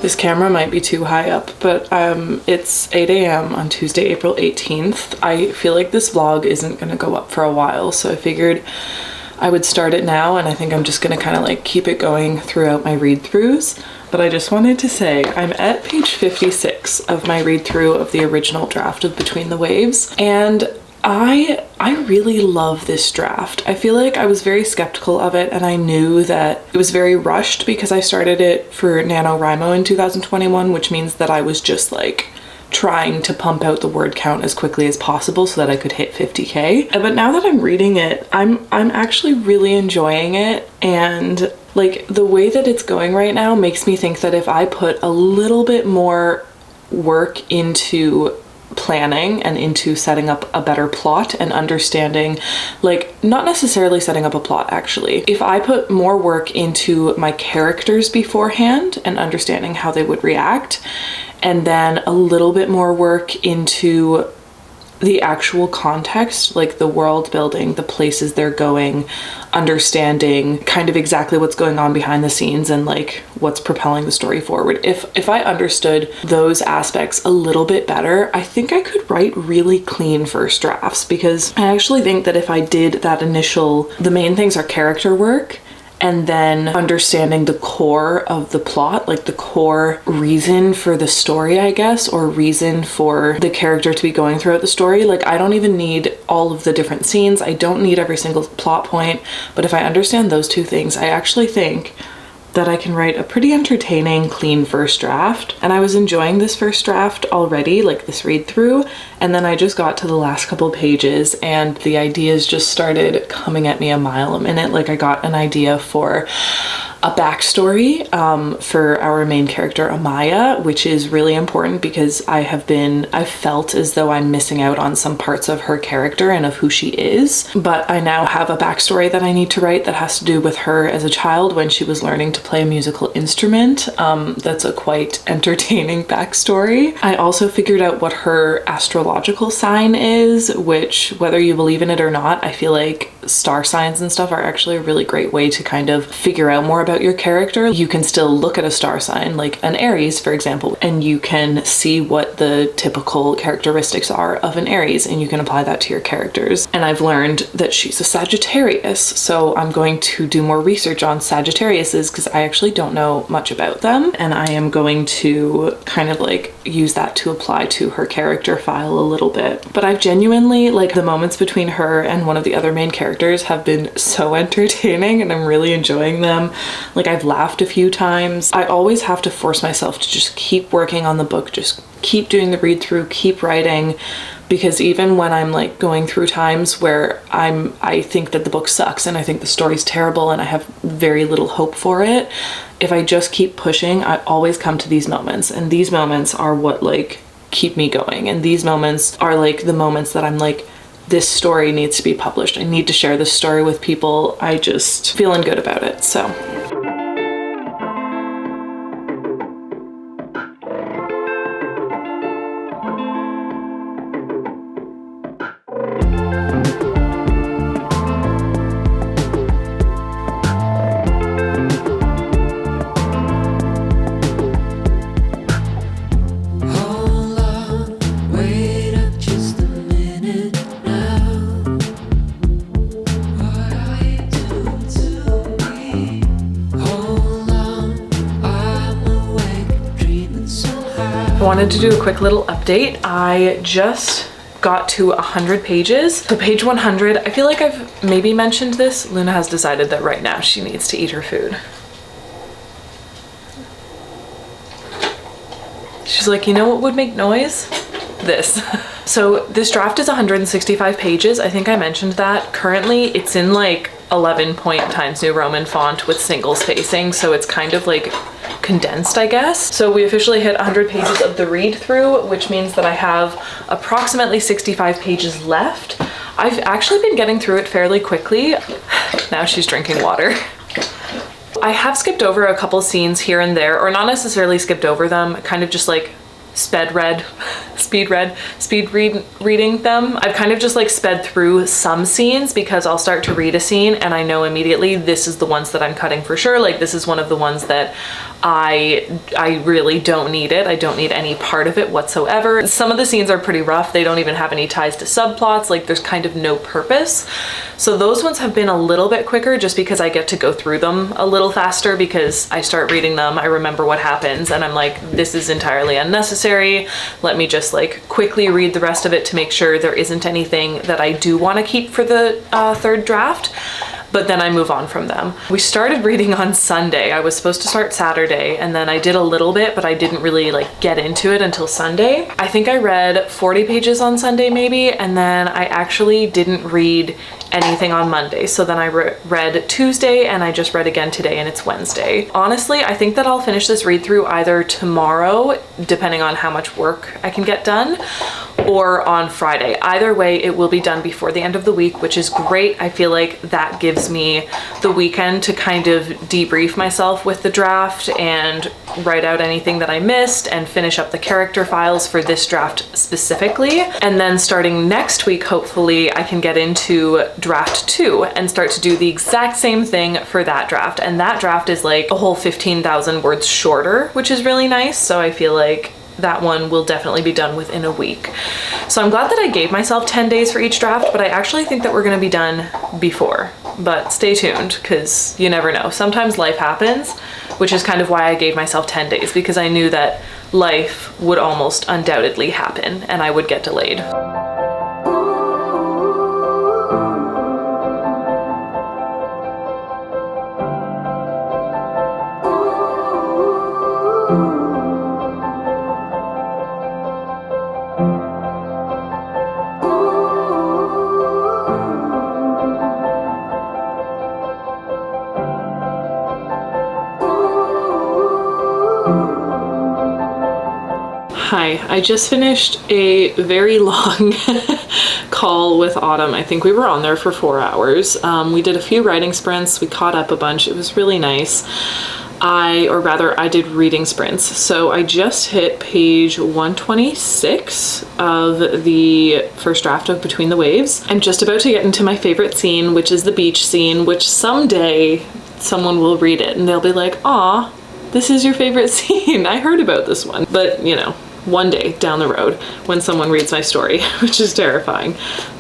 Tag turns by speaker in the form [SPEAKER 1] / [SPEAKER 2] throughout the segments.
[SPEAKER 1] This camera might be too high up, but it's 8 a.m. on Tuesday, April 18th. I feel like this vlog isn't gonna go up for a while, so I figured I would start it now, and I think I'm just gonna kind of like keep it going throughout my read-throughs. But I just wanted to say I'm at page 56 of my read-through of the original draft of Between the Waves, and I really love this draft. I feel like I was very skeptical of it, and I knew that it was very rushed because I started it for NaNoWriMo in 2021, which means that I was just like trying to pump out the word count as quickly as possible so that I could hit 50k. But now that I'm reading it, I'm actually really enjoying it, and like the way that it's going right now makes me think that if I put a little bit more work into planning and into setting up a better plot and understanding, like not necessarily setting up a plot actually, if I put more work into my characters beforehand and understanding how they would react, and then a little bit more work into the actual context, like the world building, the places they're going, understanding kind of exactly what's going on behind the scenes and like what's propelling the story forward. If I understood those aspects a little bit better, I think I could write really clean first drafts, because I actually think that if I did that the main things are character work, and then understanding the core of the plot, like the core reason for the story, I guess, or reason for the character to be going throughout the story. Like I don't even need all of the different scenes. I don't need every single plot point. But if I understand those two things, I actually think that I can write a pretty entertaining, clean first draft. And I was enjoying this first draft already, like this read through. And then I just got to the last couple pages and the ideas just started coming at me a mile a minute. Like I got an idea for a backstory for our main character Amaya, which is really important because I've felt as though I'm missing out on some parts of her character and of who she is. But I now have a backstory that I need to write that has to do with her as a child when she was learning to play a musical instrument. That's a quite entertaining backstory. I also figured out what her astrological sign is, which, whether you believe in it or not, I feel like star signs and stuff are actually a really great way to kind of figure out more about your character. You can still look at a star sign, like an Aries, for example, and you can see what the typical characteristics are of an Aries, and you can apply that to your characters. And I've learned that she's a Sagittarius, so I'm going to do more research on Sagittariuses because I actually don't know much about them, and I am going to kind of like use that to apply to her character file a little bit. But I've genuinely, like, the moments between her and one of the other main characters have been so entertaining, and I'm really enjoying them. Like, I've laughed a few times. I always have to force myself to just keep working on the book, just keep doing the read through, keep writing, because even when I'm like going through times where I think that the book sucks and I think the story's terrible and I have very little hope for it, if I just keep pushing, I always come to these moments, and these moments are what like keep me going. And these moments are like the moments that I'm like, this story needs to be published. I need to share this story with people. I just feeling good about it. So I wanted to do a quick little update. I just got to 100 pages. So page 100, I feel like I've maybe mentioned this. Luna has decided that right now she needs to eat her food. She's like, you know what would make noise? This. So this draft is 165 pages. I think I mentioned that. Currently it's in like 11 point Times New Roman font with single spacing, so it's kind of like condensed, I guess. So we officially hit 100 pages of the read through, which means that I have approximately 65 pages left. I've actually been getting through it fairly quickly. Now she's drinking water. I have skipped over a couple scenes here and there, or not necessarily skipped over them, kind of just like sped read reading them. I've kind of just like sped through some scenes because I'll start to read a scene and I know immediately this is the ones that I'm cutting for sure. Like this is one of the ones that I really don't need it. I don't need any part of it whatsoever. Some of the scenes are pretty rough. They don't even have any ties to subplots. Like there's kind of no purpose. So those ones have been a little bit quicker just because I get to go through them a little faster because I start reading them, I remember what happens, and I'm like, this is entirely unnecessary. Let me just like quickly read the rest of it to make sure there isn't anything that I do want to keep for the third draft. But then I move on from them. We started reading on Sunday. I was supposed to start Saturday and then I did a little bit, but I didn't really like get into it until Sunday. I think I read 40 pages on Sunday maybe, and then I actually didn't read anything on Monday. So then I read Tuesday and I just read again today and it's Wednesday. Honestly, I think that I'll finish this read through either tomorrow, depending on how much work I can get done, or on Friday. Either way, it will be done before the end of the week, which is great. I feel like that gives me the weekend to kind of debrief myself with the draft and write out anything that I missed and finish up the character files for this draft specifically. And then starting next week, hopefully I can get into draft 2 and start to do the exact same thing for that draft. And that draft is like a whole 15,000 words shorter, which is really nice. So I feel like that one will definitely be done within a week. So I'm glad that I gave myself 10 days for each draft, but I actually think that we're gonna be done before. But stay tuned, because you never know. Sometimes life happens, which is kind of why I gave myself 10 days, because I knew that life would almost undoubtedly happen and I would get delayed. Hi, I just finished a very long call with Autumn. I think we were on there for 4 hours. We did a few writing sprints, we caught up a bunch, it was really nice. I did reading sprints. So I just hit page 126 of the first draft of Between the Waves. I'm just about to get into my favorite scene, which is the beach scene, which someday someone will read it and they'll be like, "Aw, this is your favorite scene. I heard about this one." But you know, one day down the road when someone reads my story, which is terrifying.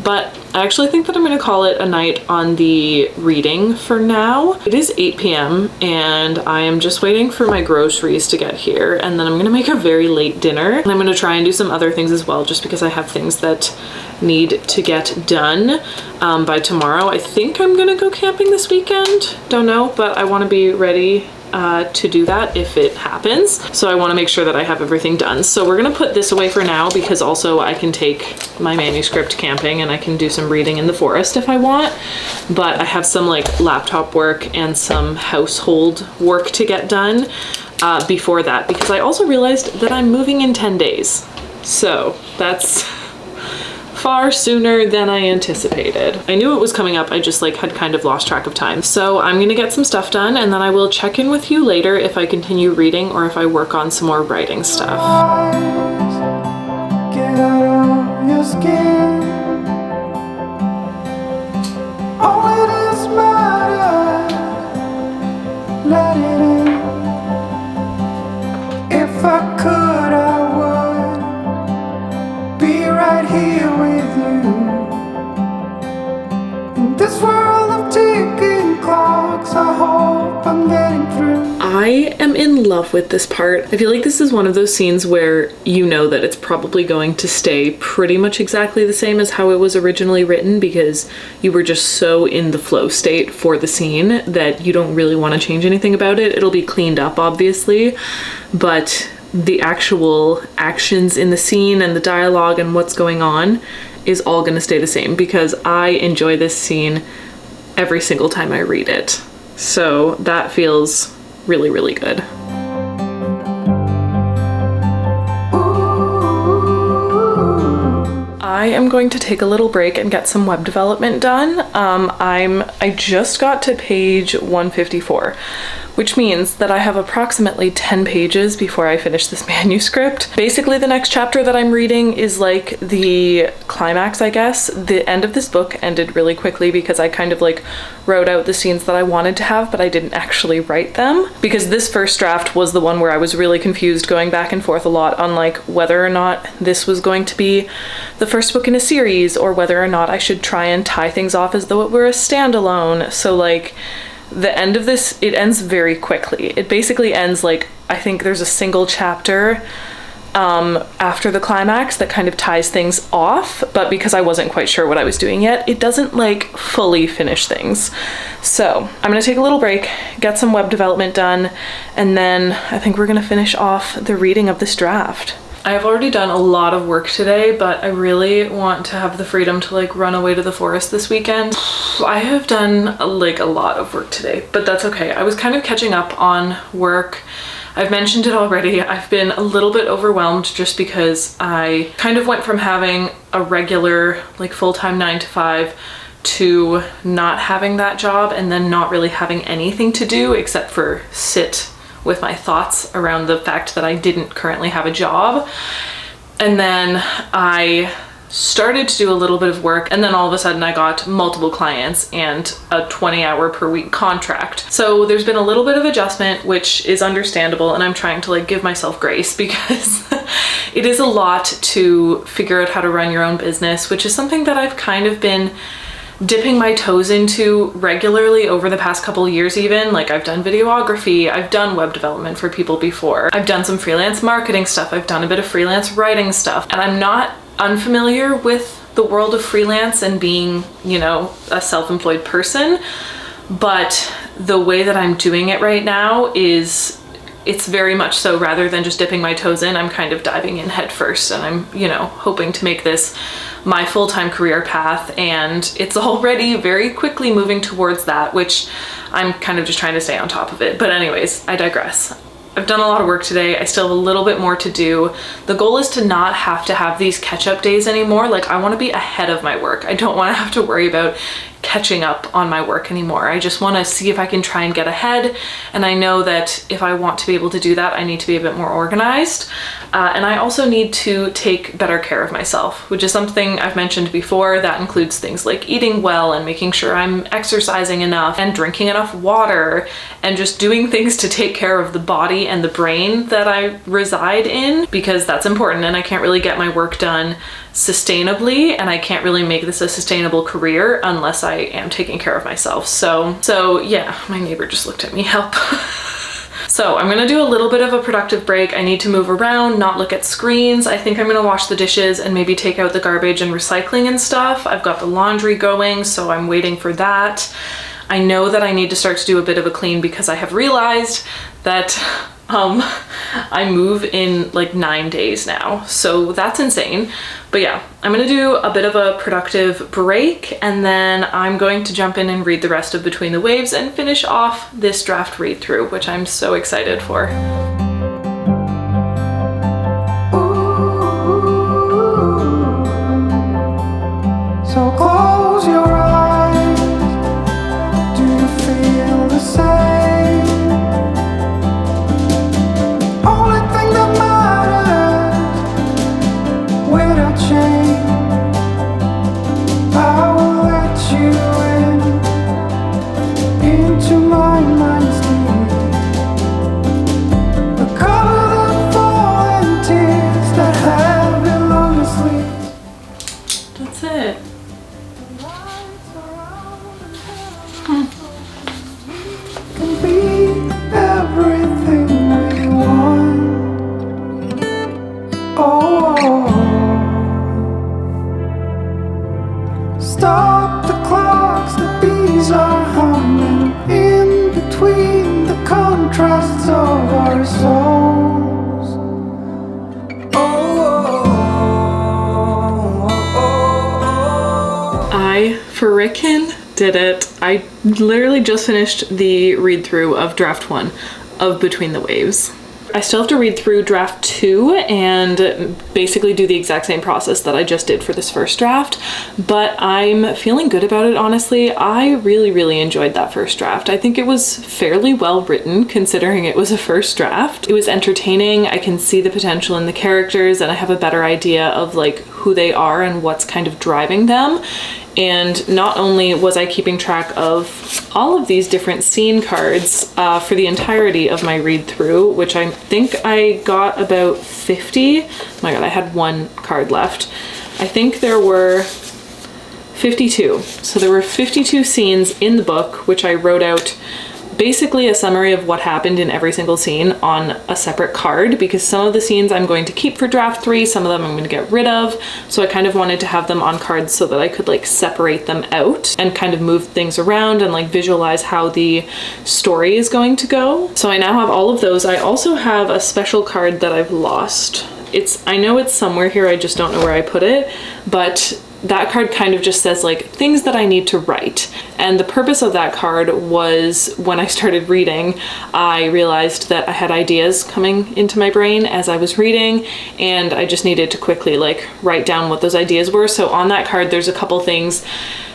[SPEAKER 1] But I actually think that I'm gonna call it a night on the reading for now. It is 8 p.m. and I am just waiting for my groceries to get here, and then I'm gonna make a very late dinner. And I'm gonna try and do some other things as well, just because I have things that need to get done by tomorrow. I think I'm gonna go camping this weekend. Don't know, but I wanna be ready to do that if it happens. So I want to make sure that I have everything done. So we're gonna put this away for now, because also I can take my manuscript camping and I can do some reading in the forest if I want. But I have some like laptop work and some household work to get done before that, because I also realized that I'm moving in 10 days. So that's far sooner than I anticipated. I knew it was coming up, I just like had kind of lost track of time. So I'm gonna get some stuff done and then I will check in with you later if I continue reading or if I work on some more writing stuff. Get out of your skin. All it is matter. Let it in. If I could, I would be right here with you. In this world of ticking clocks, I hope I'm getting through. I am in love with this part. I feel like this is one of those scenes where you know that it's probably going to stay pretty much exactly the same as how it was originally written, because you were just so in the flow state for the scene that you don't really want to change anything about it. It'll be cleaned up, obviously, but the actual actions in the scene and the dialogue and what's going on is all going to stay the same, because I enjoy this scene every single time I read it. So that feels really, really good. I am going to take a little break and get some web development done. I just got to page 154, which means that I have approximately 10 pages before I finish this manuscript. Basically, the next chapter that I'm reading is like the climax, I guess. The end of this book ended really quickly because I kind of like wrote out the scenes that I wanted to have, but I didn't actually write them, because this first draft was the one where I was really confused, going back and forth a lot on like whether or not this was going to be the first book in a series or whether or not I should try and tie things off as though it were a standalone. So like the end of this, it ends very quickly. It basically ends like, I think there's a single chapter after the climax that kind of ties things off, but because I wasn't quite sure what I was doing yet, it doesn't like fully finish things. So I'm gonna take a little break, get some web development done, and then I think we're gonna finish off the reading of this draft. I have already done a lot of work today, but I really want to have the freedom to like run away to the forest this weekend. I have done like a lot of work today, but that's okay. I was kind of catching up on work. I've mentioned it already. I've been a little bit overwhelmed just because I kind of went from having a regular like full-time 9 to 5 to not having that job and then not really having anything to do except for sit with my thoughts around the fact that I didn't currently have a job. And then I started to do a little bit of work, and then all of a sudden I got multiple clients and a 20-hour per week contract. So there's been a little bit of adjustment, which is understandable, and I'm trying to like give myself grace because it is a lot to figure out how to run your own business, which is something that I've kind of been dipping my toes into regularly over the past couple of years even. Like I've done videography, I've done web development for people before, I've done some freelance marketing stuff, I've done a bit of freelance writing stuff, and I'm not unfamiliar with the world of freelance and being, you know, a self-employed person, but the way that I'm doing it right now is, it's very much so, rather than just dipping my toes in, I'm kind of diving in head first, and I'm, you know, hoping to make this my full-time career path, and it's already very quickly moving towards that, which I'm kind of just trying to stay on top of it. But anyways, I digress. I've done a lot of work today. I still have a little bit more to do. The goal is to not have to have these catch-up days anymore. Like I want to be ahead of my work. I don't want to have to worry about catching up on my work anymore. I just want to see if I can try and get ahead, and I know that if I want to be able to do that, I need to be a bit more organized, and I also need to take better care of myself, which is something I've mentioned before. That includes things like eating well and making sure I'm exercising enough and drinking enough water and just doing things to take care of the body and the brain that I reside in, because that's important, and I can't really get my work done sustainably, and I can't really make this a sustainable career unless I am taking care of myself. So yeah, my neighbor just looked at me, help. So I'm gonna do a little bit of a productive break. I need to move around, not look at screens. I think I'm gonna wash the dishes and maybe take out the garbage and recycling and stuff. I've got the laundry going, so I'm waiting for that. I know that I need to start to do a bit of a clean because I have realized that I move in like 9 days now, so that's insane. But yeah, I'm gonna do a bit of a productive break, and then I'm going to jump in and read the rest of Between the Waves and finish off this draft read through, which I'm so excited for. So close your eyes, do you feel the same? Stop the clocks, the bees are humming in between the contrasts of our souls. I frickin' did it. I literally just finished the read through of draft 1 of Between the Waves. I still have to read through draft 2 and basically do the exact same process that I just did for this first draft, but I'm feeling good about it, honestly. I really enjoyed that first draft. I think it was fairly well written considering it was a first draft. It was entertaining. I can see the potential in the characters and I have a better idea of like who they are and what's kind of driving them. And not only was I keeping track of all of these different scene cards for the entirety of my read through, which I think I got about 50. Oh my god, I had one card left. I think there were 52. So there were 52 scenes in the book, which I wrote out basically a summary of what happened in every single scene on a separate card, because some of the scenes I'm going to keep for draft 3, some of them I'm going to get rid of. So I kind of wanted to have them on cards so that I could like separate them out and kind of move things around and like visualize how the story is going to go. So I now have all of those. I also have a special card that I've lost. I know it's somewhere here, I just don't know where I put it, but that card kind of just says like things that I need to write. And the purpose of that card was when I started reading, I realized that I had ideas coming into my brain as I was reading, and I just needed to quickly like write down what those ideas were. So on that card, there's a couple things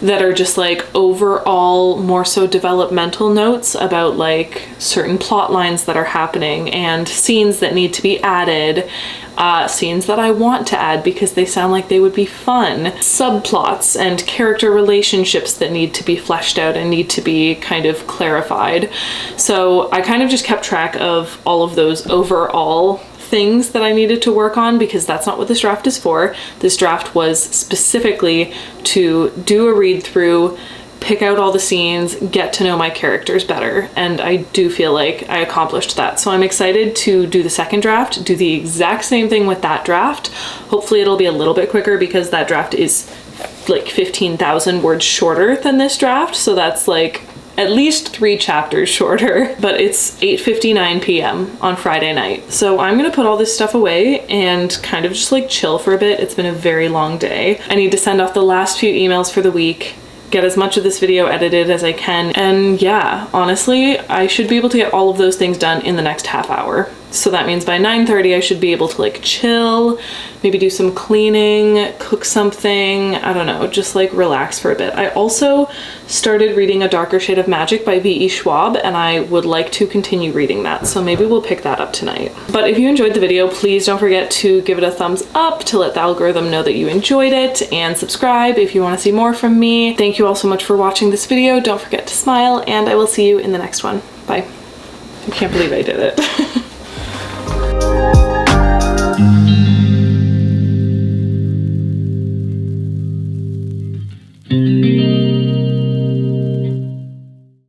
[SPEAKER 1] that are just like overall more so developmental notes about like certain plot lines that are happening and scenes that need to be added, scenes that I want to add because they sound like they would be fun, subplots and character relationships that need to be fleshed out and need to be kind of clarified. So I kind of just kept track of all of those overall things that I needed to work on, because that's not what this draft is for. This draft was specifically to do a read through, pick out all the scenes, get to know my characters better, and I do feel like I accomplished that. So I'm excited to do the second draft, do the exact same thing with that draft. Hopefully it'll be a little bit quicker because that draft is like 15,000 words shorter than this draft, so that's like at least 3 chapters shorter, but it's 8:59 p.m. on Friday night. So I'm gonna put all this stuff away and kind of just like chill for a bit. It's been a very long day. I need to send off the last few emails for the week, get as much of this video edited as I can, and yeah, honestly, I should be able to get all of those things done in the next half hour. So that means by 9:30 I should be able to like chill, maybe do some cleaning, cook something, I don't know, just like relax for a bit. I also started reading A Darker Shade of Magic by V.E. Schwab, and I would like to continue reading that, so maybe we'll pick that up tonight. But if you enjoyed the video, please don't forget to give it a thumbs up to let the algorithm know that you enjoyed it, and subscribe if you want to see more from me. Thank you all so much for watching this video. Don't forget to smile, and I will see you in the next one. Bye. I can't believe I did it.